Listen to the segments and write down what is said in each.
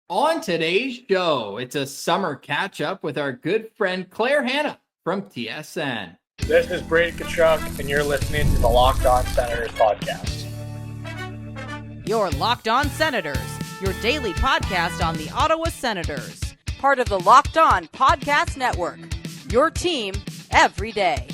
On today's show, it's a summer catch-up with our good friend Hanna from TSN. This is Brady Kachuk, and you're listening to the Locked On Senators podcast. Your Locked On Senators, your daily podcast on the Ottawa Senators. Part of the Locked On Podcast Network, your team every day.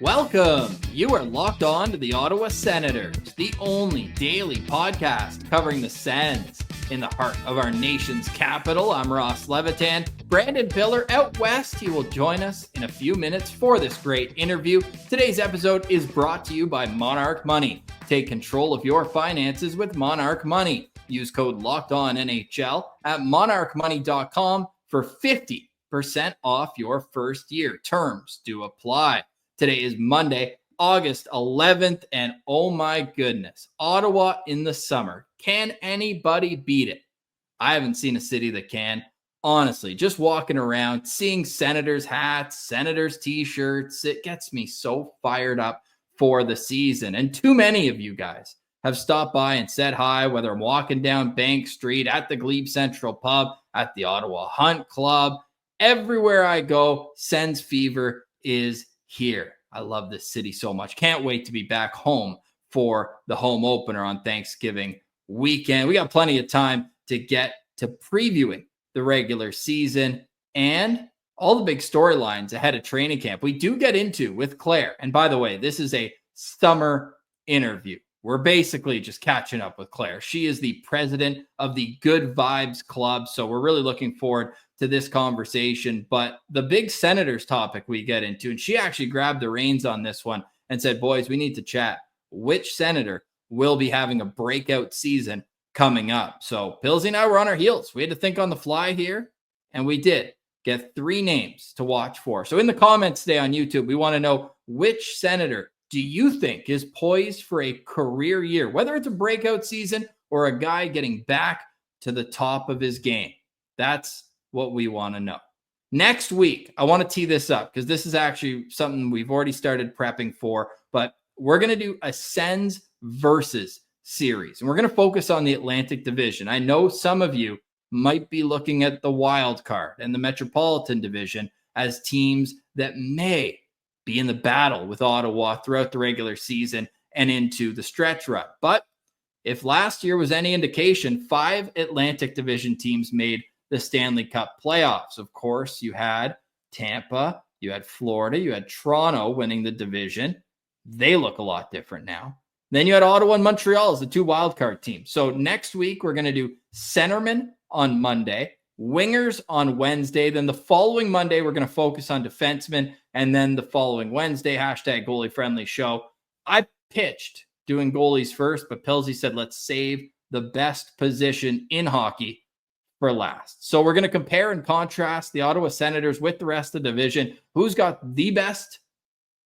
Welcome. You are locked on to the Ottawa Senators, the only daily podcast covering the Sens. In the heart of our nation's capital, I'm Levitan. Brandon Piller out west. He will join us in a few minutes for this great interview. Today's episode is brought to you by Monarch Money. Take control of your finances with Monarch Money. Use code LOCKEDONNHL at monarchmoney.com for 50% off your first year. Terms do apply. Today is Monday, August 11th, and oh my goodness, Ottawa in the summer. Can anybody beat it? I haven't seen a city that can. Honestly, just walking around, seeing Senators hats, Senators t-shirts, it gets me so fired up for the season. And too many of you guys have stopped by and said hi, whether I'm walking down Bank Street, at the GLEBE Central Pub, at the Ottawa Hunt Club. Everywhere I go, Sens fever is here. I love this city so much. Can't wait to be back home for the home opener on Thanksgiving weekend. We got plenty of time to get to previewing the regular season and all the big storylines ahead of training camp. We do get into with Claire. And by the way, this is a summer interview. We're basically just catching up with Claire. She is the president of the Good Vibes Club. So we're really looking forward to this conversation. But the big Senators topic we get into, and she actually grabbed the reins on this one and said, boys, we need to chat. Which Senator will be having a breakout season coming up? So Pillsy and I were on our heels. We had to think on the fly here, and we did get 3 names to watch for. So in the comments today on YouTube, we want to know which Senator do you think is poised for a career year, whether it's a breakout season or a guy getting back to the top of his game. That's what we want to know. Next week, I want to tee this up because this is actually something we've already started prepping for, but we're going to do a Sens versus series, and we're going to focus on the Atlantic Division. I know some of you might be looking at the wild card and the Metropolitan Division as teams that may be in the battle with Ottawa throughout the regular season and into the stretch run. But if last year was any indication, 5 Atlantic Division teams made the Stanley Cup playoffs. Of course, you had Tampa, you had Florida, you had Toronto winning the division. They look a lot different now. Then you had Ottawa and Montreal as the 2 wildcard teams. So next week, we're going to do centermen on Monday, wingers on Wednesday. Then the following Monday, we're going to focus on defensemen. And then the following Wednesday, hashtag goalie friendly show. I pitched doing goalies first, but Pillsy said, let's save the best position in hockey for last. So we're going to compare and contrast the Ottawa Senators with the rest of the division. Who's got the best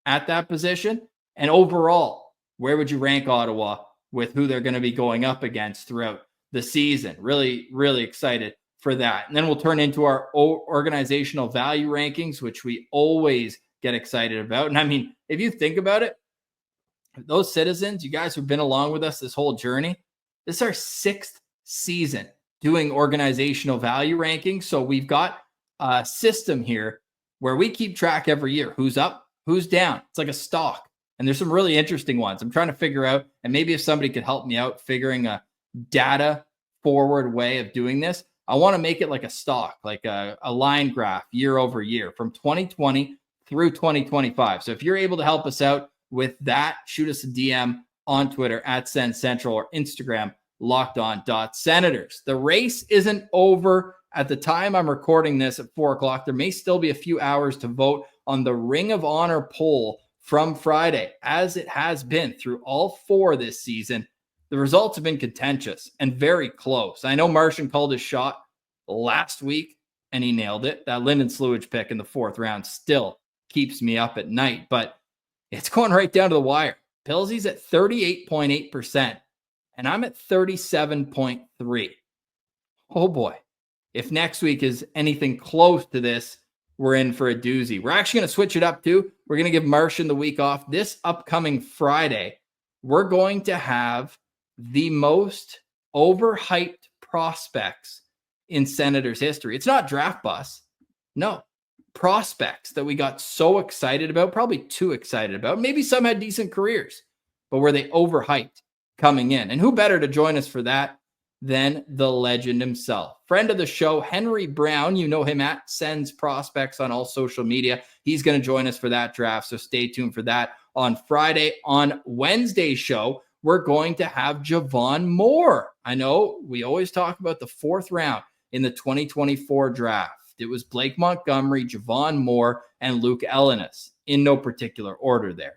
at that position? And overall, where would you rank Ottawa with who they're going to be going up against throughout the season? Really, really excited for that. And then we'll turn into our organizational value rankings, which we always get excited about. And I mean, if you think about it, those citizens, you guys who've been along with us this whole journey, this is our 6th season doing organizational value rankings. So we've got a system here where we keep track every year. Who's up, who's down. It's like a stock. And there's some really interesting ones. I'm trying to figure out, and maybe if somebody could help me out figuring a data forward way of doing this, I want to make it like a stock, like a line graph year over year from 2020 through 2025. So if you're able to help us out with that, shoot us a DM on Twitter at Sens Central or Instagram, LockedOn.Senators. The race isn't over. At the time I'm recording this at 4 o'clock, there may still be a few hours to vote on the Ring of Honor poll from Friday, as it has been through all 4 this season. The results have been contentious and very close. I know Martian called his shot last week and he nailed it. That Lyndon Sluage pick in the 4th round still keeps me up at night, but it's going right down to the wire. Pillsy's at 38.8%. and I'm at 37.3. Oh boy. If next week is anything close to this, we're in for a doozy. We're actually going to switch it up too. We're going to give Martian the week off. This upcoming Friday, we're going to have the most overhyped prospects in Senators history. It's not draft busts. No, prospects that we got so excited about, probably too excited about. Maybe some had decent careers, but were they overhyped coming in? And who better to join us for that than the legend himself? Friend of the show, Henry Brown. You know him at Sens Prospects on all social media. He's going to join us for that draft, so stay tuned for that on Friday. On Wednesday's show, we're going to have Javon Moore. I know we always talk about the fourth round in the 2024 draft. It was Blake Montgomery, Javon Moore, and Luke Ellenis in no particular order there.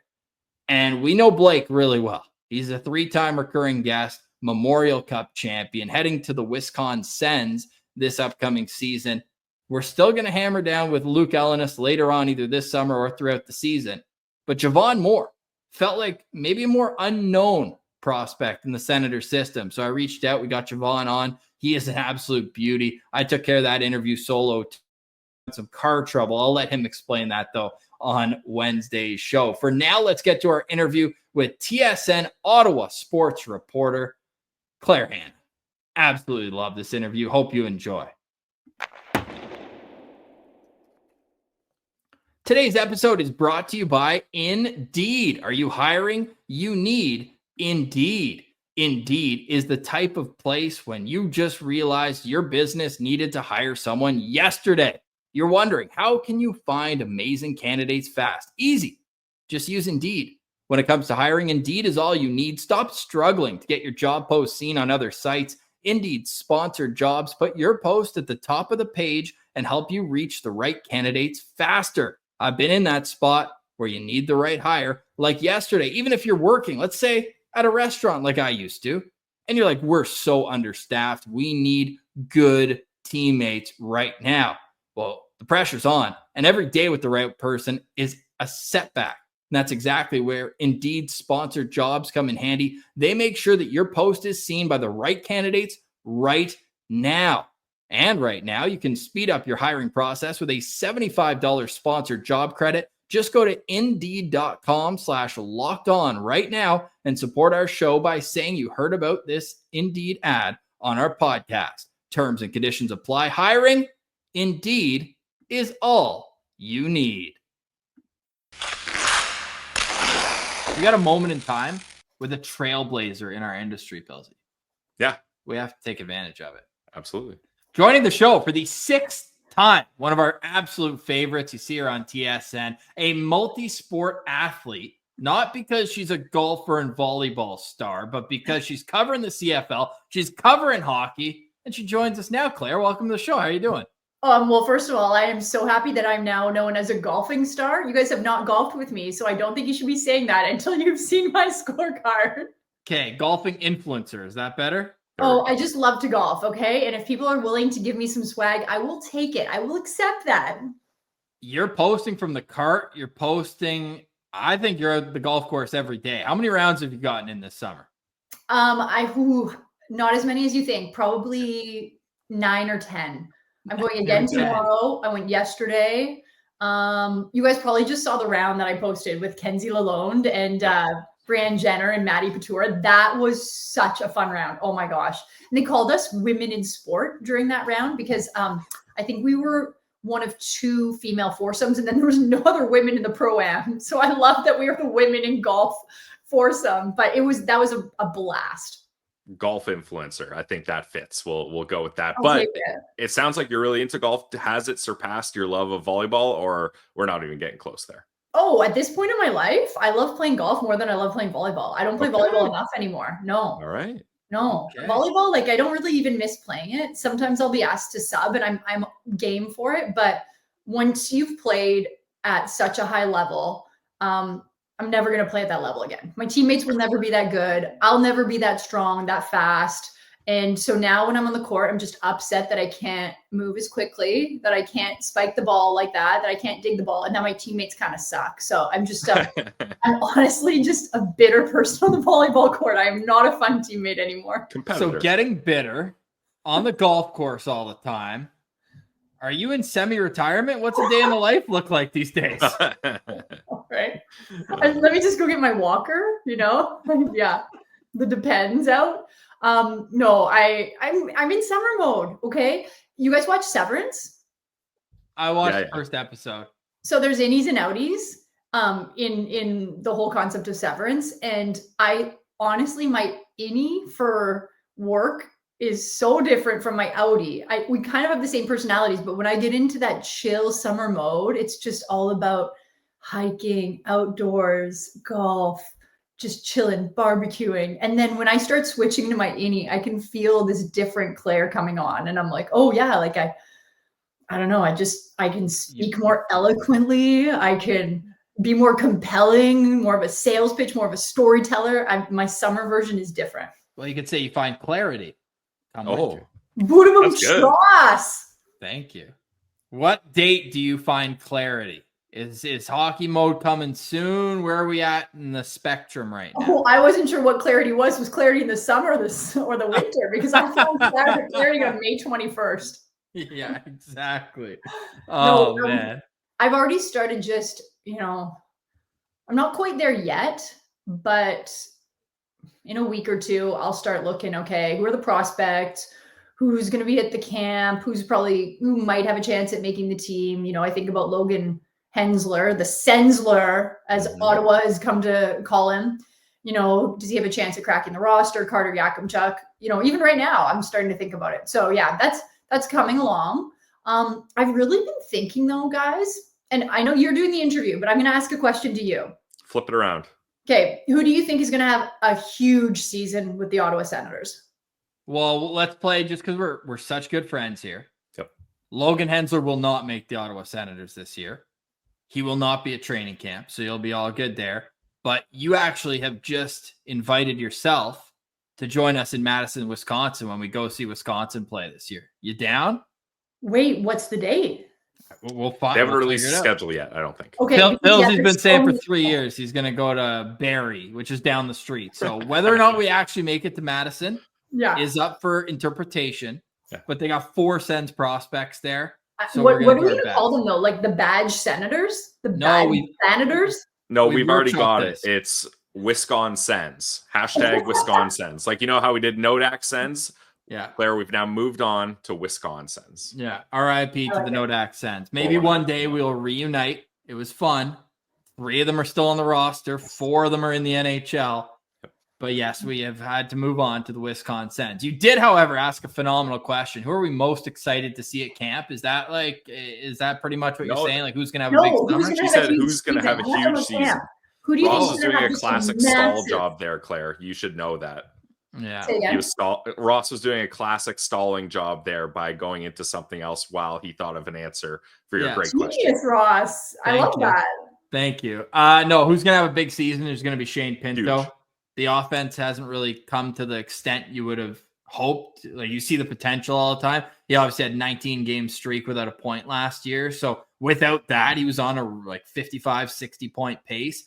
And we know Blake really well. He's a 3-time recurring guest, Memorial Cup champion, heading to the Wisconsin Sens this upcoming season. We're still going to hammer down with Luke Ellenis later on, either this summer or throughout the season. But Javon Moore felt like maybe a more unknown prospect in the Senator system. So I reached out. We got Javon on. He is an absolute beauty. I took care of that interview solo. Some car trouble. I'll let him explain that, though, on Wednesday's show. For now, let's get to our interview with TSN Ottawa sports reporter Claire Hanna. Absolutely love this interview. Hope you enjoy. Today's episode is brought to you by Indeed. Are you hiring? You need Indeed. Indeed is the type of place when you just realized your business needed to hire someone yesterday. You're wondering, how can you find amazing candidates fast? Easy. Just use Indeed. When it comes to hiring, Indeed is all you need. Stop struggling to get your job post seen on other sites. Indeed's sponsored jobs put your post at the top of the page and help you reach the right candidates faster. I've been in that spot where you need the right hire, like yesterday. Even if you're working, let's say at a restaurant like I used to, and you're like, we're so understaffed. We need good teammates right now. Well, the pressure's on, and every day with the right person is a setback. And that's exactly where Indeed sponsored jobs come in handy. They make sure that your post is seen by the right candidates right now. And right now, you can speed up your hiring process with a $75 sponsored job credit. Just go to Indeed.com/lockedon right now and support our show by saying you heard about this Indeed ad on our podcast. Terms and conditions apply. Hiring, Indeed, is all you need. We got a moment in time with a trailblazer in our industry, Pilsy. Yeah. We have to take advantage of it. Absolutely. Joining the show for the 6th time, one of our absolute favorites. You see her on TSN, a multi-sport athlete, not because she's a golfer and volleyball star, but because she's covering the CFL, she's covering hockey, and she joins us now. Claire, welcome to the show. How are you doing? Well, first of all, I am so happy that I'm now known as a golfing star. You guys have not golfed with me, so I don't think you should be saying that until you've seen my scorecard. Okay, golfing influencer. Is that better? Oh, I just love to golf, okay? And if people are willing to give me some swag, I will take it. I will accept that. You're posting from the cart. You're posting, I think you're at the golf course every day. How many rounds have you gotten in this summer? Not as many as you think. Probably 9 or 10. I'm going again tomorrow. I went yesterday. You guys probably just saw the round that I posted with Kenzie Lalonde and Brianne Jenner and Maddie Patura. That was such a fun round. Oh my gosh. And they called us women in sport during that round because I think we were one of 2 female foursomes and then there was no other women in the pro-am. So I love that we were the women in golf foursome, but that was a blast. Golf influencer. I think that fits. We'll go with that. I'll but it sounds like you're really into golf. Has it surpassed your love of volleyball, or we're not even getting close there? Oh, at this point in my life, I love playing golf more than I love playing volleyball. I don't play volleyball enough anymore. No. All right. No. Okay. Volleyball, like I don't really even miss playing it. Sometimes I'll be asked to sub and I'm game for it. But once you've played at such a high level, I'm never going to play at that level again. My teammates will never be that good. I'll never be that strong, that fast. And so now when I'm on the court, I'm just upset that I can't move as quickly, that I can't spike the ball like that I can't dig the ball. And now my teammates kind of suck. So I'm just, I'm honestly just a bitter person on the volleyball court. I am not a fun teammate anymore. So getting bitter on the golf course all the time. Are you in semi-retirement? What's a day in the life look like these days? All right. Let me just go get my walker, Yeah. The Depends out. No, I'm in summer mode. Okay. You guys watch Severance? I watched Yeah, the first episode. So there's innies and outies in the whole concept of Severance. And I honestly, my innie for work is so different from my outie. We kind of have the same personalities, but when I get into that chill summer mode, it's just all about hiking, outdoors, golf, just chilling, barbecuing. And then when I start switching to my innie, I can feel this different Claire coming on. And I'm like, oh yeah, like I don't know. I can speak more eloquently. I can be more compelling, more of a sales pitch, more of a storyteller. My summer version is different. Well, you could say you find clarity. Come Oh, winter. Boom, good. Ross. Thank you. What date do you find clarity? Is hockey mode coming soon? Where are we at in the spectrum right now? Oh, I wasn't sure what clarity was. Was clarity in the summer or the winter? Because I found clarity on May 21st. Yeah, exactly. No, Oh, man. I've already started just, I'm not quite there yet, but in a week or two, I'll start looking, okay, who are the prospects? Who's going to be at the camp? Who might have a chance at making the team? I think about Logan Hensler, the Sensler, as Ottawa has come to call him. Does he have a chance at cracking the roster? Carter Yakimchuk, even right now, I'm starting to think about it. So yeah, that's coming along. I've really been thinking though, guys, and I know you're doing the interview, but I'm going to ask a question to you. Flip it around. Okay. Who do you think is going to have a huge season with the Ottawa Senators? Well, let's play just because we're such good friends here. Yep. Logan Hensler will not make the Ottawa Senators this year. He will not be at training camp, so you'll be all good there. But you actually have just invited yourself to join us in Madison, Wisconsin when we go see Wisconsin play this year. You down? Wait, what's the date? We'll find. They haven't we'll released figure a it out. schedule yet, I don't think. Okay. Bills has been saying for 3 years he's going to go to Barrie, which is down the street. So whether or not we actually make it to Madison is up for interpretation. Yeah. But they got 4 Sens prospects there. So what are we going to call them though? Like the badge Senators? Senators? No, we've already got it. It's Wisconsens. #Wisconsens. Like, how we did Nodak Sens? Yeah. Claire, we've now moved on to Wisconsens. Yeah. RIP to the Nodak Sens. Maybe one day we'll reunite. It was fun. 3 of them are still on the roster. 4 of them are in the NHL. But yes, we have had to move on to the Wisconsens. You did, however, ask a phenomenal question. Who are we most excited to see at camp? Is that pretty much what you're saying? Like, who's going to have a big summer? She said, who's going to have a huge season? Who do you Ross think is doing a classic stall job there, Claire. You should know that. Yeah. Ross was doing a classic stalling job there by going into something else while he thought of an answer for your great question. Genius, Ross. I love that. Thank you. No, who's going to have a big season? There's going to be Shane Pinto. Huge. The offense hasn't really come to the extent you would have hoped. Like, you see the potential all the time. He obviously had 19-game streak without a point last year. So without that, he was on a 55, 60-point pace.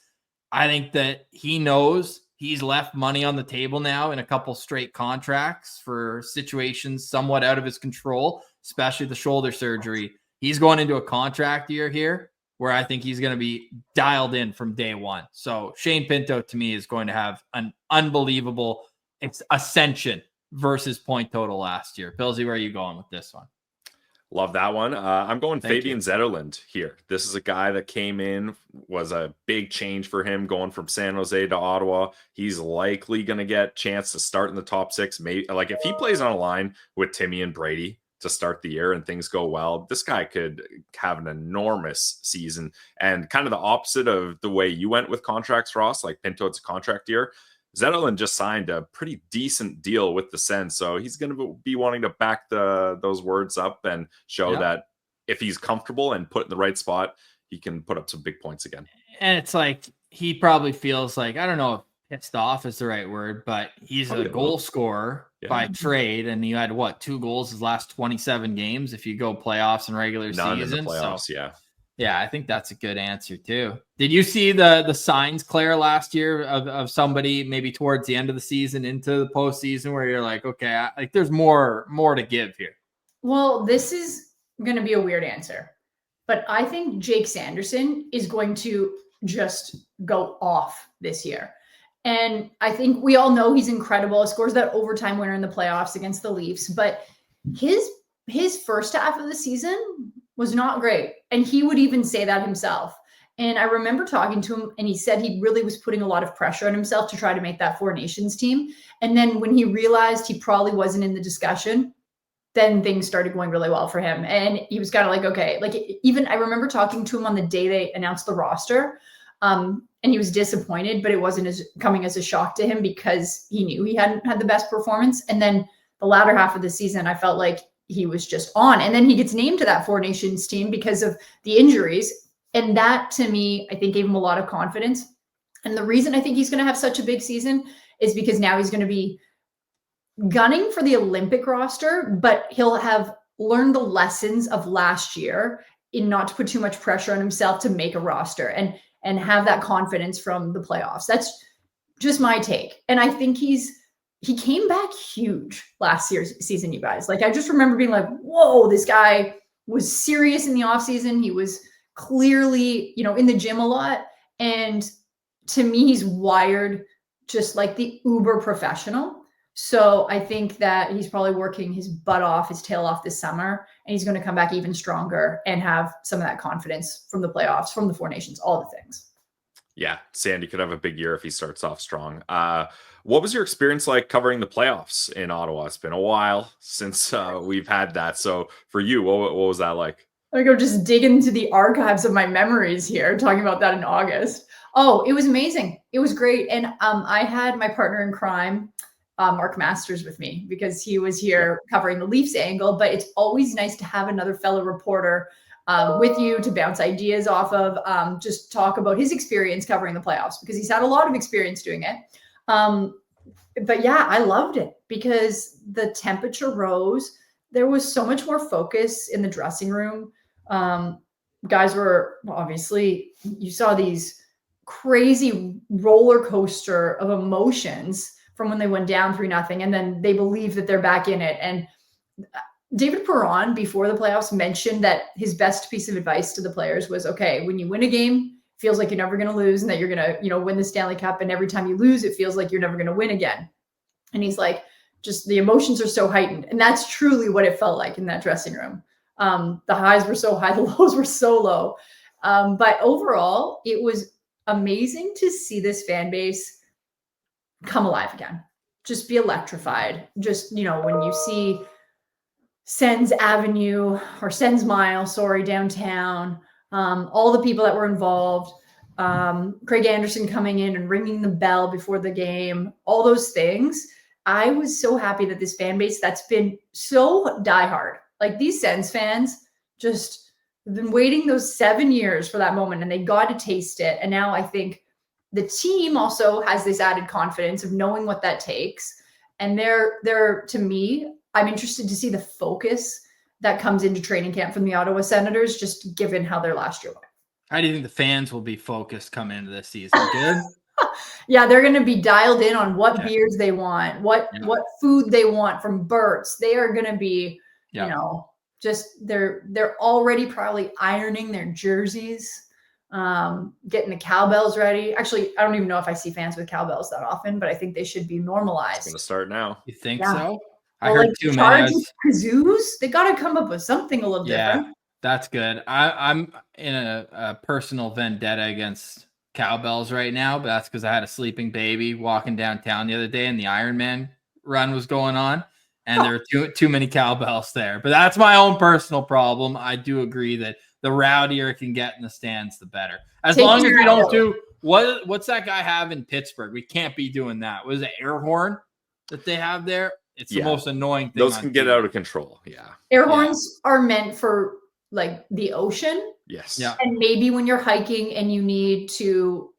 I think that he knows he's left money on the table now in a couple straight contracts for situations somewhat out of his control, especially the shoulder surgery. He's going into a contract year here where I think he's going to be dialed in from day one. So Shane Pinto, to me, is going to have an unbelievable ascension versus point total last year. Pilsy, where are you going with this one? Love that one. I'm going Fabian Zetterlund here. This is a guy that came in, was a big change for him going from San Jose to Ottawa. He's likely going to get a chance to start in the top 6. Maybe, like, if he plays on a line with Timmy and Brady to start the year and things go well, this guy could have an enormous season. And kind of the opposite of the way you went with contracts, Ross, like Pinto, it's a contract year. Zetterlund just signed a pretty decent deal with the Sens, so he's going to be wanting to back those words up and show that if he's comfortable and put in the right spot, he can put up some big points again. And it's like, he probably feels like, I don't know if pissed off is the right word, but he's a goal scorer by trade, and he had 2 goals his last 27 games if you go playoffs and regular None season. In the playoffs, yeah, I think that's a good answer too. Did you see the signs, Claire, last year of somebody maybe towards the end of the season into the postseason where you're like, okay, there's more to give here? Well, this is going to be a weird answer, but I think Jake Sanderson is going to just go off this year. And I think we all know he's incredible. He scores that overtime winner in the playoffs against the Leafs. But his first half of the season was not great. And he would even say that himself. And I remember talking to him, and he said he really was putting a lot of pressure on himself to try to make that Four Nations team. And then when he realized he probably wasn't in the discussion, then things started going really well for him. And he was kind of like, okay, like even I remember talking to him on the day they announced the roster. And he was disappointed, but it wasn't coming as a shock to him because he knew he hadn't had the best performance. And then the latter half of the season, I felt like he was just on. And then he gets named to that Four Nations team because of the injuries. And that, to me, I think gave him a lot of confidence. And the reason I think he's going to have such a big season is because now he's going to be gunning for the Olympic roster, but he'll have learned the lessons of last year in not to put too much pressure on himself to make a roster and have that confidence from the playoffs. That's just my take. And I think he came back huge last year's season, you guys. Like, I just remember being like, whoa, this guy was serious in the offseason. He was clearly, in the gym a lot. And to me, he's wired just like the uber professional. So I think that he's probably working his butt off, his tail off this summer, and he's going to come back even stronger and have some of that confidence from the playoffs, from the Four Nations, all the things. Yeah, Sandy could have a big year if he starts off strong. What was your experience like covering the playoffs in Ottawa? It's been a while since we've had that. So for you, what was that like? I go just dig into the archives of my memories here, talking about that in August. Oh, it was amazing. It was great. And I had my partner in crime, Mark Masters, with me because he was here covering the Leafs angle, but it's always nice to have another fellow reporter with you to bounce ideas off of, just talk about his experience covering the playoffs because he's had a lot of experience doing it. But yeah, I loved it because the temperature rose. There was so much more focus in the dressing room. Guys were obviously, you saw these crazy roller coaster of emotions from when they went down 3-0, and then they believe that they're back in it. And David Perron, before the playoffs, mentioned that his best piece of advice to the players was, okay, when you win a game, it feels like you're never going to lose and that you're going to, win the Stanley Cup. And every time you lose, it feels like you're never going to win again. And he's like, just the emotions are so heightened. And that's truly what it felt like in that dressing room. The highs were so high, the lows were so low. But overall, it was amazing to see this fan base come alive again, just be electrified. Just, when you see Sens Avenue or Sens Mile, downtown, all the people that were involved, Craig Anderson coming in and ringing the bell before the game, all those things. I was so happy that this fan base that's been so diehard, like these Sens fans just have been waiting those 7 years for that moment and they got to taste it. And now I think the team also has this added confidence of knowing what that takes. And they're to me, I'm interested to see the focus that comes into training camp from the Ottawa Senators, just given how their last year went. How do you think the fans will be focused coming into this season? Good? Yeah, they're going to be dialed in on what beers they want, what food they want from Burt's. They are going to be, just they're already probably ironing their jerseys, getting the cowbells ready. Actually, I don't even know if I see fans with cowbells that often, but I think they should be normalized. It's going to start now. You think so? I Well, heard too many. Kazoos, they got to come up with something a little different. That's good. I'm in a personal vendetta against cowbells right now, but that's because I had a sleeping baby walking downtown the other day and the Ironman run was going on and there were too many cowbells there. But that's my own personal problem. I do agree that the rowdier it can get in the stands, the better. As long as we don't do what's that guy have in Pittsburgh? We can't be doing that. Was it air horn that they have there? It's the most annoying thing. Those can get out of control. Yeah. Air horns are meant for like the ocean. Yes. Yeah. And maybe when you're hiking and you need to,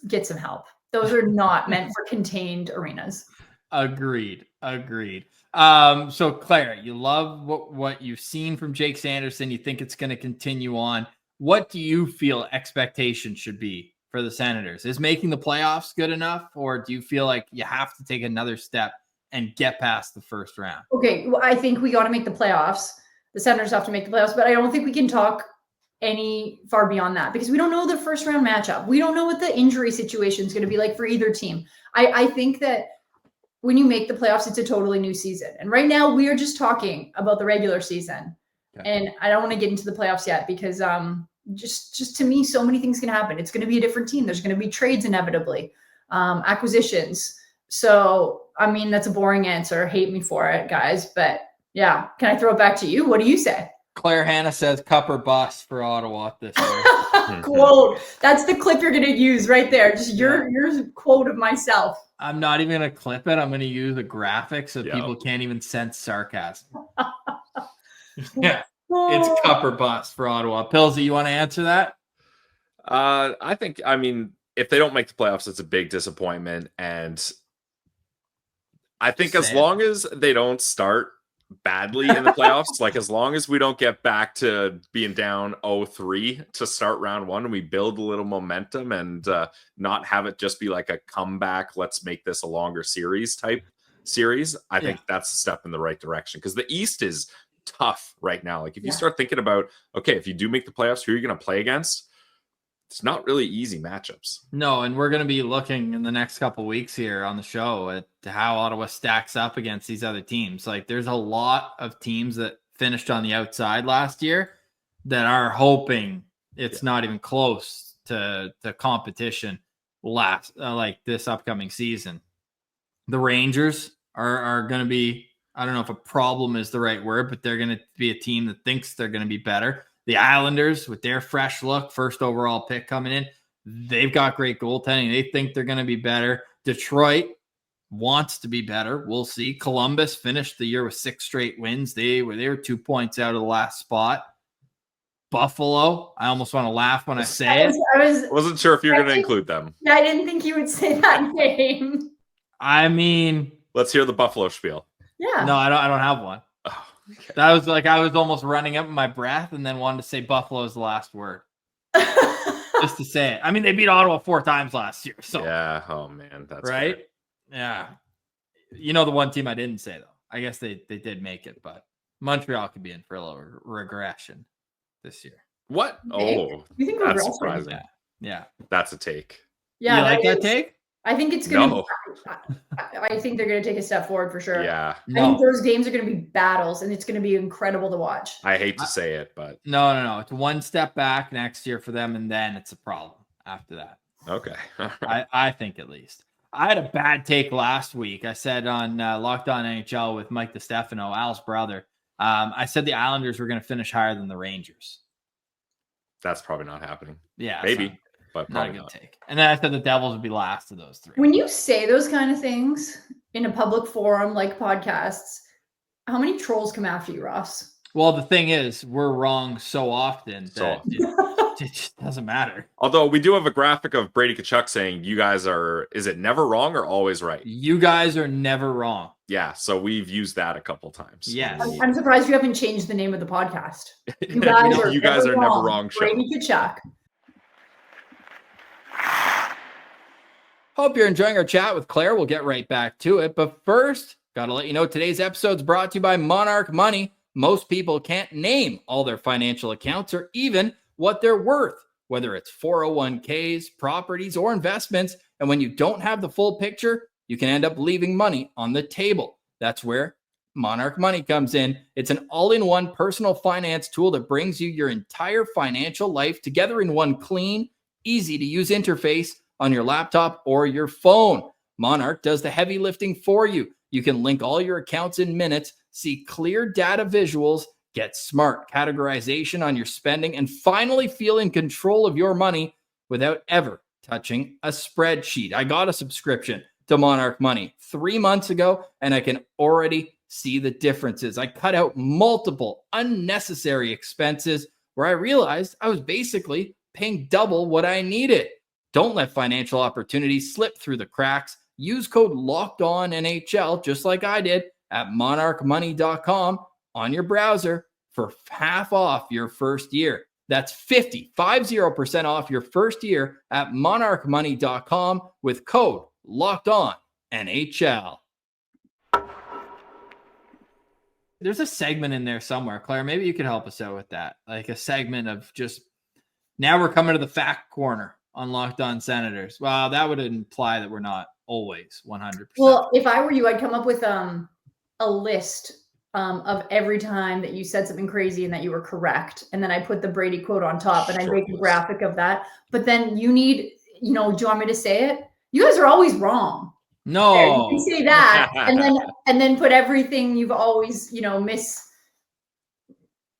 get some help. Those are not meant for contained arenas. Agreed. So Claire, you love what you've seen from Jake Sanderson. You think it's going to continue on. What do you feel expectations should be for the Senators? Is making the playoffs good enough, or do you feel like you have to take another step and get past the first round? Okay, well, I think we got to make the playoffs. The Senators have to make the playoffs, but I don't think we can talk any far beyond that because we don't know the first round matchup. We don't know what the injury situation is going to be like for either team. I think that when you make the playoffs, it's a totally new season. And right now we are just talking about the regular season. Okay. And I don't want to get into the playoffs yet because just to me, so many things can happen. It's going to be a different team. There's going to be trades inevitably, acquisitions. So, I mean, that's a boring answer. Hate me for it, guys. But yeah, can I throw it back to you? What do you say? Claire Hanna says cup or bust for Ottawa this year. Quote. That's the clip you're going to use right there. Just your quote of myself. I'm not even going to clip it. I'm going to use a graphic so people can't even sense sarcasm. Yeah. It's cup or bust for Ottawa. Pillsy, you want to answer that? I think, if they don't make the playoffs, it's a big disappointment. And I think as long as they don't start badly in the playoffs, like as long as we don't get back to being down 0-3 to start round one and we build a little momentum and not have it just be like a comeback, let's make this a longer series type series, I think that's a step in the right direction because the East is tough right now. Like if you start thinking about, okay, if you do make the playoffs, who are you going to play against? It's not really easy matchups. No, and we're going to be looking in the next couple of weeks here on the show at how Ottawa stacks up against these other teams. Like there's a lot of teams that finished on the outside last year that are hoping it's not even close to competition like this upcoming season. The Rangers are going to be, I don't know if a problem is the right word, but they're going to be a team that thinks they're going to be better. The Islanders, with their fresh look, first overall pick coming in, they've got great goaltending. They think they're going to be better. Detroit wants to be better. We'll see. Columbus finished the year with 6 straight wins. They were 2 points out of the last spot. Buffalo, I almost want to laugh when I say it. I wasn't sure if you're going to include them. Yeah, I didn't think you would say that name. I mean, let's hear the Buffalo spiel. Yeah. No, I don't have one. Oh, okay. That was like I was almost running up my breath and then wanted to say Buffalo is the last word. Just to say it. I mean, they beat Ottawa 4 times last year. So yeah. Oh man, that's right. Fair. Yeah. You know the one team I didn't say though. I guess they did make it, but Montreal could be in for a little regression this year. What? Oh, you think that's surprising. Yeah. That's a take. Yeah. You like that take? I think it's going to I think they're going to take a step forward for sure. Yeah. I think those games are going to be battles and it's going to be incredible to watch. I hate to say it, but no. It's one step back next year for them and then it's a problem after that. Okay. I think at least. I had a bad take last week. I said on Locked On NHL with Mike DiStefano, Al's brother, I said the Islanders were going to finish higher than the Rangers. That's probably not happening. Yeah. Maybe. But not a good take. And then I said the Devils would be last of those 3. When you say those kind of things in a public forum like podcasts, how many trolls come after you, Ross? Well, the thing is, we're wrong so often that it just doesn't matter. Although we do have a graphic of Brady Tkachuk saying you guys are, is it never wrong or always right? You guys are never wrong. Yeah, so we've used that a couple times. Yes. I'm surprised you haven't changed the name of the podcast. You guys are never wrong. Brady Tkachuk. Hope you're enjoying our chat with Claire. We'll get right back to it. But first, got to let you know today's episode is brought to you by Monarch Money. Most people can't name all their financial accounts or even what they're worth, whether it's 401ks, properties, or investments. And when you don't have the full picture, you can end up leaving money on the table. That's where Monarch Money comes in. It's an all-in-one personal finance tool that brings you your entire financial life together in one clean, easy-to-use interface on your laptop or your phone. Monarch does the heavy lifting for you. You can link all your accounts in minutes, see clear data visuals, get smart categorization on your spending, and finally feel in control of your money without ever touching a spreadsheet. I got a subscription to Monarch Money 3 months ago, and I can already see the differences. I cut out multiple unnecessary expenses where I realized I was basically paying double what I needed. Don't let financial opportunities slip through the cracks. Use code LOCKEDONNHL, just like I did, at monarchmoney.com on your browser for half off your first year. That's 50% off your first year at monarchmoney.com with code LOCKEDONNHL. There's a segment in there somewhere, Claire. Maybe you could help us out with that. Like a segment of just Now we're coming to the fact corner on Locked On Senators. Well, that would imply that we're not always 100%. Well, if I were you, I'd come up with a list of every time that you said something crazy and that you were correct. And then I put the Brady quote on top and I make a graphic of that. But then you need, do you want me to say it? You guys are always wrong. No. There, you can say that and then put everything you've always, miss.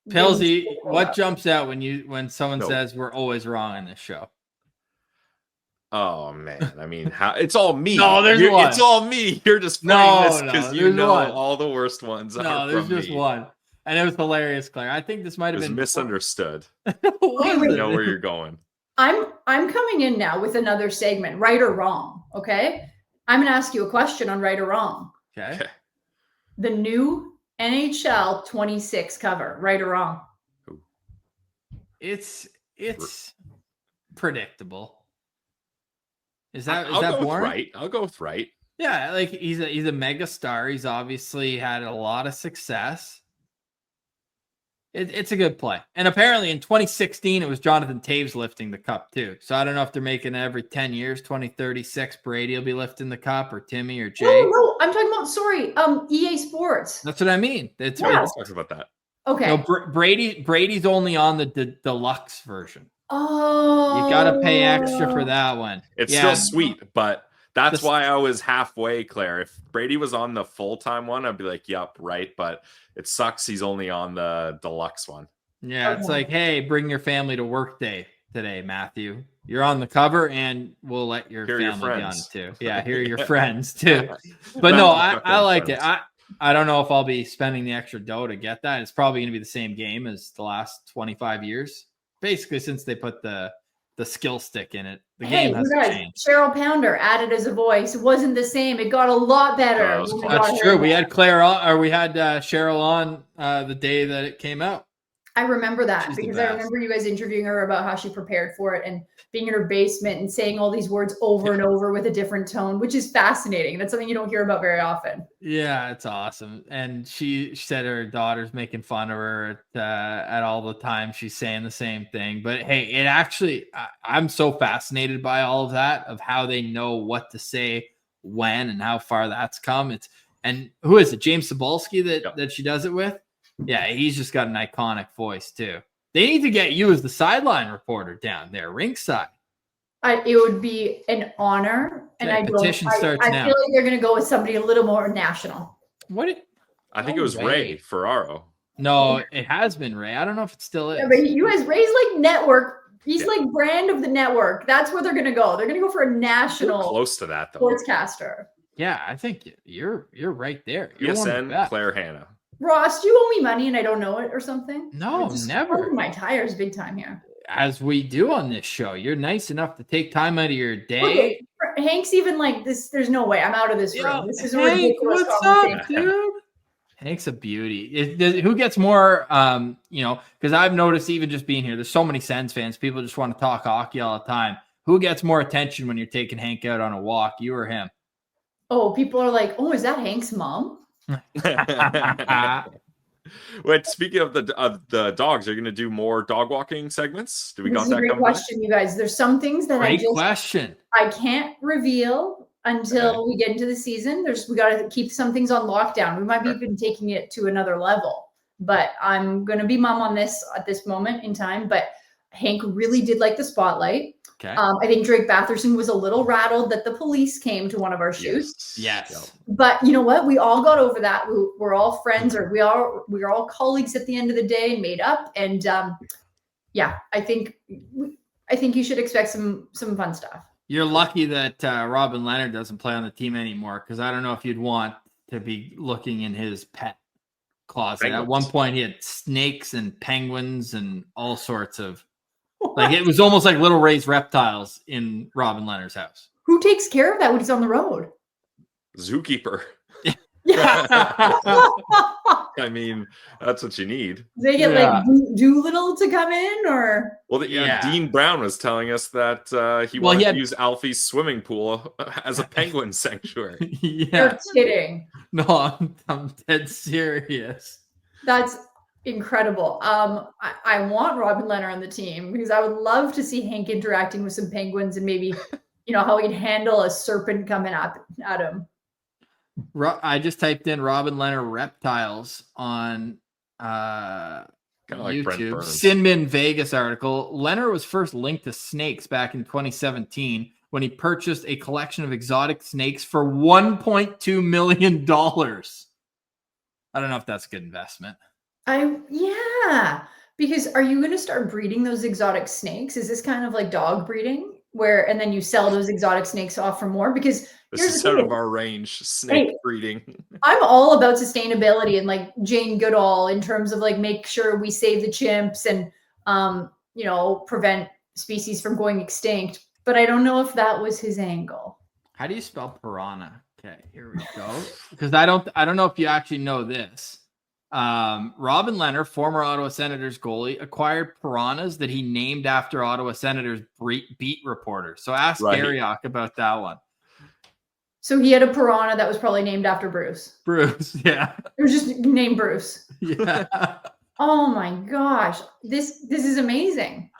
Pilsy, what jumps out when someone says we're always wrong in this show? Oh man, I mean, it's all me. No, one. It's all me. You're just playing this because you know all the worst ones. No, there's just one, and it was hilarious, Claire. I think this might have been misunderstood. Wait. I know where you're going. I'm coming in now with another segment, right or wrong. Okay, I'm gonna ask you a question on right or wrong. Okay. The new NHL 26 cover, right or wrong? It's predictable. Is that go boring? Right. I'll go with right. Yeah, like he's a mega star. He's obviously had a lot of success. It's a good play. And apparently in 2016, it was Jonathan Taves lifting the cup too. So I don't know if they're making it every 10 years, 2036, Brady will be lifting the cup, or Timmy, or Jay. No, I'm talking about, EA Sports. That's what I mean. Let's talk about that. Okay. No, Brady's only on the deluxe version. Oh, you got to pay extra for that one. It's still sweet, but that's why I was halfway, Claire. If Brady was on the full-time one, I'd be like, yep, right. But it sucks he's only on the deluxe one. Yeah, it's like, hey, bring your family to work day today, Matthew. You're on the cover, and we'll let your family be on it too. Yeah, here are your friends too. But no, I like it. I don't know if I'll be spending the extra dough to get that. It's probably going to be the same game as the last 25 years. Basically, since they put the skill stick in it, the game has changed. Cheryl Pounder added as a voice. It wasn't the same. It got a lot better. That's true. We had Claire on, or we had Cheryl on the day that it came out. I remember that because I remember you guys interviewing her about how she prepared for it and being in her basement and saying all these words over and over with a different tone, which is fascinating. That's something you don't hear about very often. Yeah, it's awesome. And she said her daughter's making fun of her at all the time. She's saying the same thing. But hey, it actually, I'm so fascinated by all of that, of how they know what to say when and how far that's come. And who is it? James Cebulski that she does it with? Yeah, he's just got an iconic voice too. They need to get you as the sideline reporter down there, ringside. It would be an honor, and I petition starts now. I feel like they're going to go with somebody a little more national. I think it was Ray Ferraro. No, it has been Ray. I don't know if it still is. Yeah, but Ray's like network. He's like brand of the network. That's where they're going to go. They're going to go for a national. We're close to that though. Sportscaster. Yeah, I think you're right there. You're TSN, Claire Hanna. Ross, do you owe me money and I don't know it or something? No, never. My tires big time here. As we do on this show. You're nice enough to take time out of your day. Look, Hank's even like this. There's no way. I'm out of this room. This is a Hank, ridiculous what's up, dude? Hank's a beauty. Who gets more, because I've noticed even just being here, there's so many Sens fans. People just want to talk hockey all the time. Who gets more attention when you're taking Hank out on a walk, you or him? Oh, people are like, oh, is that Hank's mom? Wait, speaking of the dogs, are you going to do more dog walking segments? Do we got that coming? Great question, you guys. There's some things that I can't reveal until we get into the season. We got to keep some things on lockdown. We might be even taking it to another level, but I'm going to be mum on this at this moment in time. But Hank really did like the spotlight. Okay. I think Drake Batherson was a little rattled that the police came to one of our shoots. Yes. But you know what? We all got over that. We're all friends, or we're all colleagues at the end of the day and made up. And I think you should expect some fun stuff. You're lucky that Robin Leonard doesn't play on the team anymore, because I don't know if you'd want to be looking in his pet closet. Penguins. At one point, he had snakes and penguins and all sorts of. Like, it was almost like little raised reptiles in Robin Leonard's house. Who takes care of that when he's on the road? Zookeeper. Yeah. I mean, that's what you need. They get like Doolittle to come in, or? Well, Dean Brown was telling us that he wanted to use Alfie's swimming pool as a penguin sanctuary. You're kidding. No, I'm dead serious. incredible. I want Robin Leonard on the team because I would love to see Hank interacting with some penguins and maybe, how he'd handle a serpent coming up at him. I just typed in Robin Leonard reptiles on like YouTube. Sinmin Vegas article. Leonard was first linked to snakes back in 2017 when he purchased a collection of exotic snakes for $1.2 million. I don't know if that's a good investment. Because are you going to start breeding those exotic snakes? Is this kind of like dog breeding and then you sell those exotic snakes off for more? Because this is out of our range, snake breeding. I'm all about sustainability and like Jane Goodall in terms of like make sure we save the chimps and, prevent species from going extinct. But I don't know if that was his angle. How do you spell piranha? Okay, here we go. Because I don't know if you actually know this. Robin Leonard, former Ottawa Senators goalie, acquired piranhas that he named after Ottawa Senators beat reporters. So ask Garriock about that one. So he had a piranha that was probably named after Bruce. Bruce, yeah. It was just named Bruce. Yeah. Oh my gosh. This is amazing.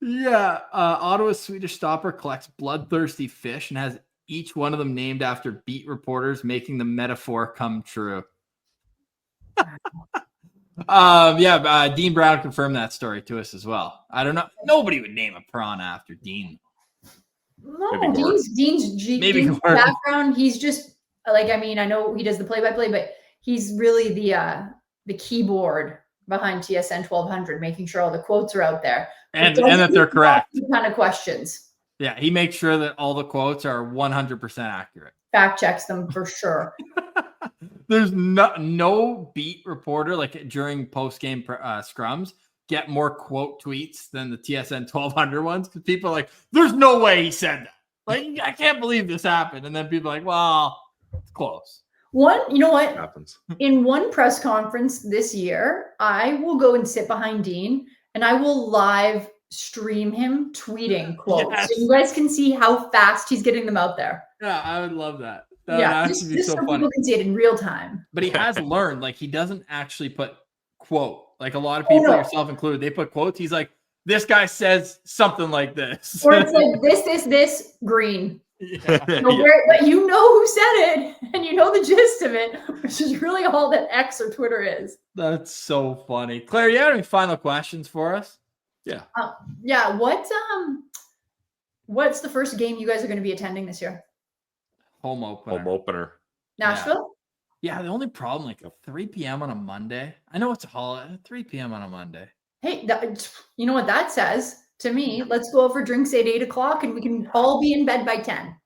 Yeah. Ottawa's Swedish stopper collects bloodthirsty fish and has each one of them named after beat reporters, making the metaphor come true. Dean Brown confirmed that story to us as well. I don't know. Nobody would name a piranha after Dean. No, Dean's background. He's just like, I know he does the play-by-play, but he's really the keyboard behind TSN 1200, making sure all the quotes are out there and that they're correct. Kind of questions. Yeah, he makes sure that all the quotes are 100% accurate. Fact checks them for sure. There's no beat reporter like during post-game scrums get more quote tweets than the TSN 1200 ones because people are like, there's no way he said that. Like, I can't believe this happened. And then people are like, well, it's close. You know what? Happens. In one press conference this year, I will go and sit behind Dean and I will live stream him tweeting quotes. Yes. So you guys can see how fast he's getting them out there. Yeah, I would love that. That would actually be so funny. People can see it in real time. But he has learned, like, he doesn't actually put quote. Like a lot of people, yourself included, they put quotes. He's like, this guy says something like this. Or it's like this, green. Yeah. But you know who said it, and you know the gist of it, which is really all that X or Twitter is. That's so funny. Claire, you have any final questions for us? Yeah. What's the first game you guys are going to be attending this year? Home opener. Nashville? Yeah, the only problem, like 3 p.m. on a Monday. I know it's a holiday. 3 p.m. on a Monday. Hey, you know what that says to me? Let's go out for drinks at 8 o'clock and we can all be in bed by 10.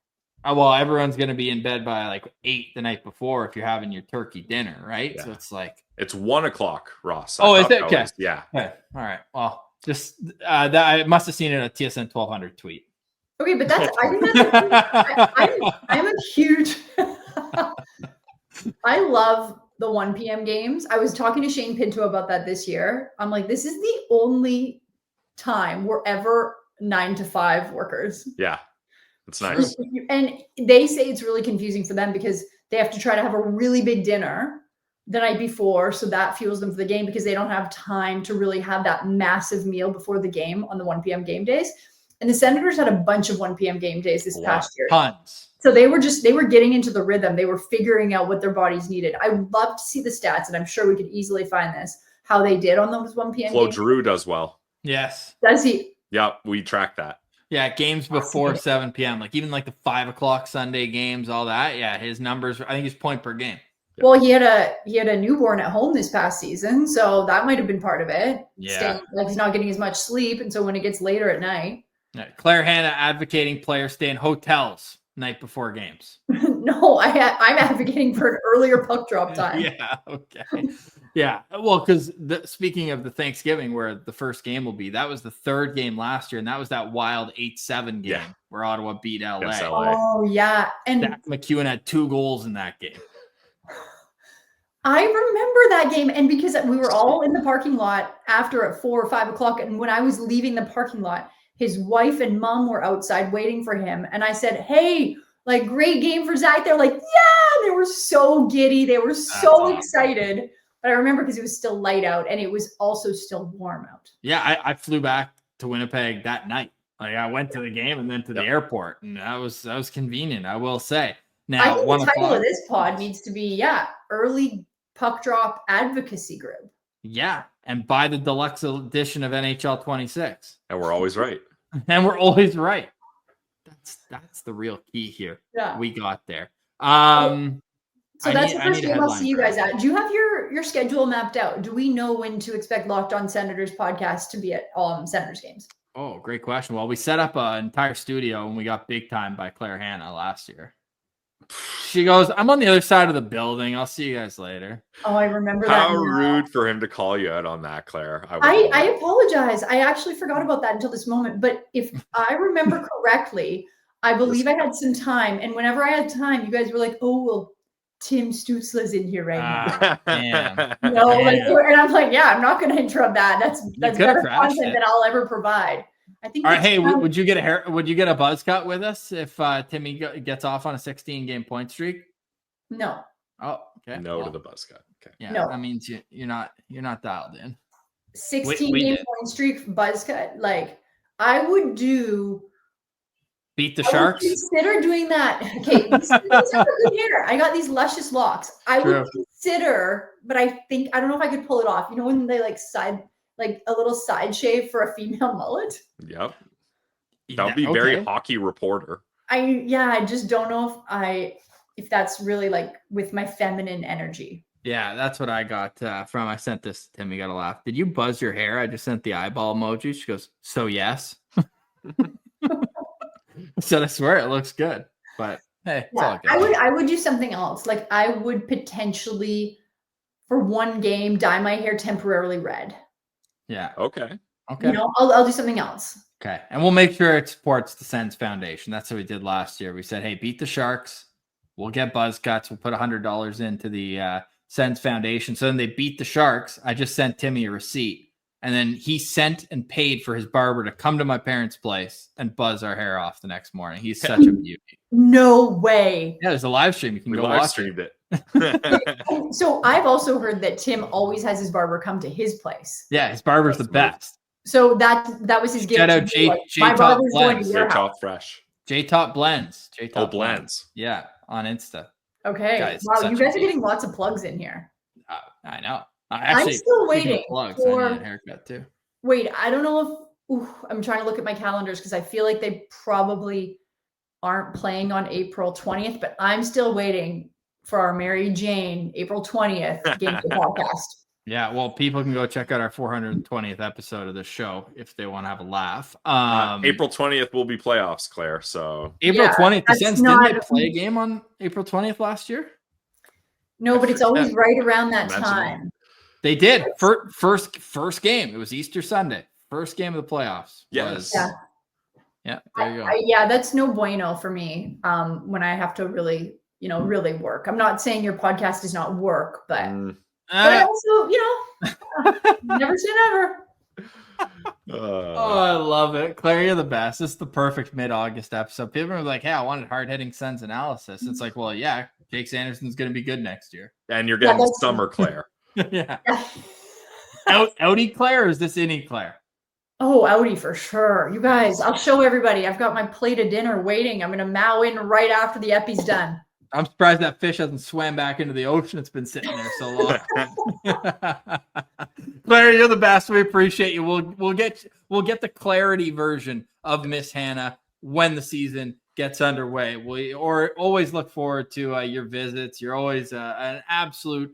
Well, everyone's going to be in bed by like 8 the night before if you're having your turkey dinner, right? Yeah. So it's like... It's 1 o'clock, Ross. Is it? Okay. Yeah. Okay. All right. Well, just I must have seen it in a TSN 1200 tweet. Okay, but I'm a huge... I love the 1 p.m. games. I was talking to Shane Pinto about that this year. I'm like, this is the only time we're ever 9 to 5 workers. Yeah, that's nice. And they say it's really confusing for them because they have to try to have a really big dinner the night before. So that fuels them for the game because they don't have time to really have that massive meal before the game on the 1 p.m. game days. And the Senators had a bunch of 1 p.m. game days this past year. Tons. So they were getting into the rhythm. They were figuring out what their bodies needed. I would love to see the stats, and I'm sure we could easily find this, how they did on those 1 p.m. Claude Giroux does well. Yes. Does he? Yeah, we track that. Yeah, games before 7 p.m. Like even like the 5 o'clock Sunday games, all that. Yeah, his numbers, I think he's point per game. Well, he had a newborn at home this past season, so that might have been part of it. Yeah. Like he's not getting as much sleep, and so when it gets later at night. Yeah. Claire Hanna advocating players stay in hotels night before games. No, I'm advocating for an earlier puck drop time. Yeah, okay. Yeah, well, because speaking of the Thanksgiving where the first game will be, that was the third game last year, and that was that wild 8-7 game where Ottawa beat LA. Oh, yeah. And Zach McEwen had 2 goals in that game. I remember that game, and because we were all in the parking lot after at 4 or 5 o'clock, and when I was leaving the parking lot, his wife and mom were outside waiting for him. And I said, hey, like, great game for Zach. They're like, yeah, they were so giddy. They were so excited. But I remember because it was still light out and it was also still warm out. Yeah, I flew back to Winnipeg that night. Like I went to the game and then to the airport, and that was convenient, I will say. Now, I think the title of this pod needs to be early puck drop advocacy group. Yeah, and buy the deluxe edition of NHL 26. And we're always right. And we're always right. That's the real key here. Yeah, we got there. So that's the first game I'll see you guys at. Do you have your schedule mapped out? Do we know when to expect Locked On Senators podcast to be at Senators games? Oh, great question. Well, we set up an entire studio and we got big time by Claire Hanna last year. She goes, I'm on the other side of the building. I'll see you guys later. Oh, I remember that. How rude for him to call you out on that, Claire. I apologize. I actually forgot about that until this moment. But if I remember correctly, I believe I had some time. And whenever I had time, you guys were like, oh, well, Tim Stutzla's in here right now. Damn. And I'm like, yeah, I'm not going to interrupt that. That's better content than I'll ever provide. I think. All right, hey, would you get a buzz cut with us if Timmy gets off on a 16-game point streak? No. Oh, okay. No to the buzz cut. Okay. Yeah, no. That means you're not dialed in. 16-game point streak buzz cut. Like I would do. Beat the Sharks. Consider doing that. Okay, these are good hair. I got these luscious locks. I would consider, but I don't know if I could pull it off. You know when they like a little side shave for a female mullet? Yep. That would be very hockey reporter. I just don't know if that's really like with my feminine energy. Yeah, that's what I got from. I sent this to Tim. You got to laugh. Did you buzz your hair? I just sent the eyeball emoji. She goes, so yes. I said, I swear it looks good, but hey, it's all good. I would do something else. Like I would potentially, for one game, dye my hair temporarily red. Yeah. Okay. You know, I'll do something else. Okay, and we'll make sure it supports the Sens Foundation. That's what we did last year. We said, hey, beat the Sharks. We'll get buzz cuts. We'll put $100 into the Sens Foundation. So then they beat the Sharks. I just sent Timmy a receipt. And then he sent and paid for his barber to come to my parents' place and buzz our hair off the next morning. He's such a beauty. No way. Yeah, there's a live stream. You can go watch it. So I've also heard that Tim always has his barber come to his place. Yeah, his barber's the best. So that was his gift. Shout out J-Top Blends. J-Top Fresh. J-Top Blends. J-Top Blends. Yeah, on Insta. Okay. Guys, wow, you guys are getting lots of plugs in here. I know. I'm still waiting for I need a haircut too. Wait, I don't know if I'm trying to look at my calendars because I feel like they probably aren't playing on April 20th, but I'm still waiting for our Mary Jane April 20th game podcast. Yeah, well, people can go check out our 420th episode of the show if they want to have a laugh. April 20th will be playoffs, Claire. So April 20th. The Sens didn't they play a game on April 20th last year? No, but it's always right around that time. They did. First game. It was Easter Sunday. First game of the playoffs. Yes. Yeah. There you go. Yeah, that's no bueno for me. When I have to really work. I'm not saying your podcast is not work, but also, never say never. Oh, I love it. Claire, you're the best. This is the perfect mid-August episode. People are like, hey, I wanted hard-hitting Sens analysis. It's like, well, yeah, Jake Sanderson's going to be good next year. And you're getting summer Claire. Yeah. Outie Claire, or is this innie Claire? Oh, outie for sure. You guys, I'll show everybody. I've got my plate of dinner waiting. I'm going to mow in right after the epi's done. I'm surprised that fish hasn't swam back into the ocean. It's been sitting there so long. Claire, you're the best. We appreciate you. We'll get the clarity version of Miss Hanna when the season gets underway. We always look forward to your visits. You're always an absolute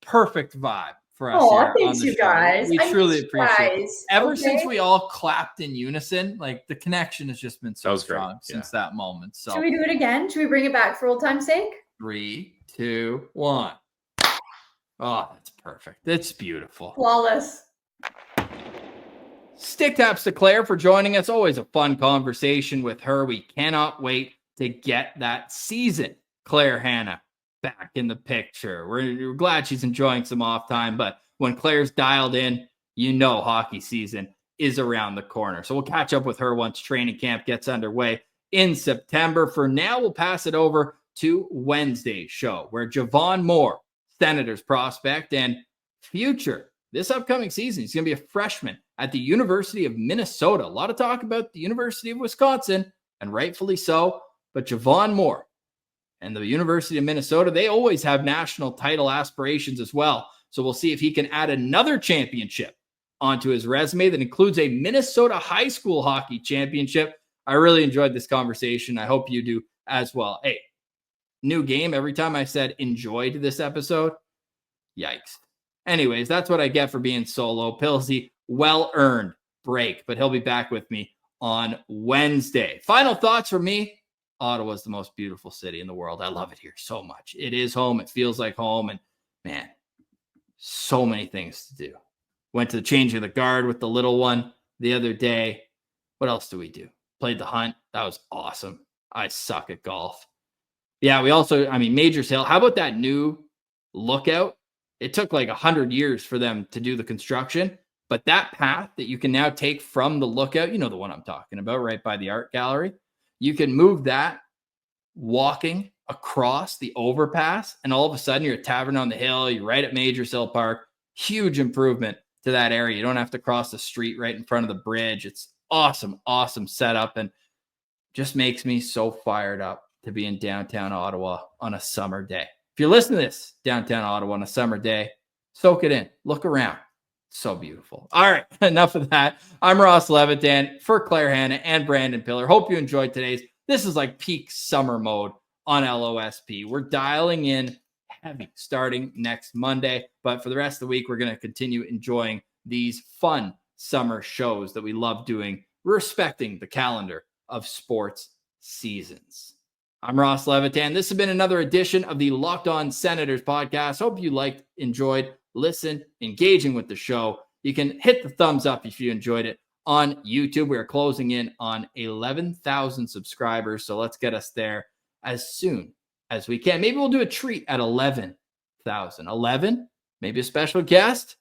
perfect vibe for us. Oh, thanks, you guys. We truly appreciate it. Ever since we all clapped in unison, like the connection has just been so strong since that moment. So should we do it again? Should we bring it back for old time's sake? 3, 2, 1. Oh, that's perfect. That's beautiful. Flawless. Stick taps to Claire for joining us. Always a fun conversation with her. We cannot wait to get that season. Claire Hanna back in the picture. We're glad she's enjoying some off time, but when Claire's dialed in, hockey season is around the corner. So we'll catch up with her once training camp gets underway in September. For now, we'll pass it over to Wednesday's show, where Javon Moore, Senators prospect and future. This upcoming season, he's going to be a freshman at the University of Minnesota. A lot of talk about the University of Wisconsin, and rightfully so. But Javon Moore and the University of Minnesota, they always have national title aspirations as well. So we'll see if he can add another championship onto his resume that includes a Minnesota high school hockey championship. I really enjoyed this conversation. I hope you do as well. Hey, new game. Every time I said enjoyed this episode, yikes. Anyways, that's what I get for being solo. Pilsy, well-earned break, but he'll be back with me on Wednesday. Final thoughts from me. Ottawa is the most beautiful city in the world. I love it here so much. It is home. It feels like home. And man, so many things to do. Went to the change of the guard with the little one the other day. What else do we do? Played the hunt. That was awesome. I suck at golf. Yeah, we also, Majors Hill. How about that new lookout? It took like 100 years for them to do the construction. But that path that you can now take from the lookout, you know the one I'm talking about, right by the art gallery. You can move that walking across the overpass, and all of a sudden you're at Tavern on the Hill. You're right at Majors Hill Park. Huge improvement to that area. You don't have to cross the street right in front of the bridge. It's awesome, awesome setup, and just makes me so fired up to be in downtown Ottawa on a summer day. If you're listening to this downtown Ottawa on a summer day, soak it in. Look around. So beautiful. All right, enough of that. I'm Ross Levitan for Claire Hanna and Brandon Piller. Hope you enjoyed today's. This is like peak summer mode on LOSP. We're dialing in heavy starting next Monday, but for the rest of the week, we're going to continue enjoying these fun summer shows that we love doing, respecting the calendar of sports seasons. I'm Ross Levitan. This has been another edition of the Locked On Senators podcast. Hope you liked, enjoyed, listened, engaging with the show. You can hit the thumbs up if you enjoyed it on YouTube. We are closing in on 11,000 subscribers, so let's get us there as soon as we can. Maybe we'll do a treat at 11,000. 11? Maybe a special guest?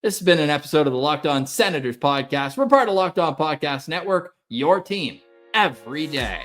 This has been an episode of the Locked On Senators podcast. We're part of Locked On Podcast Network, your team every day.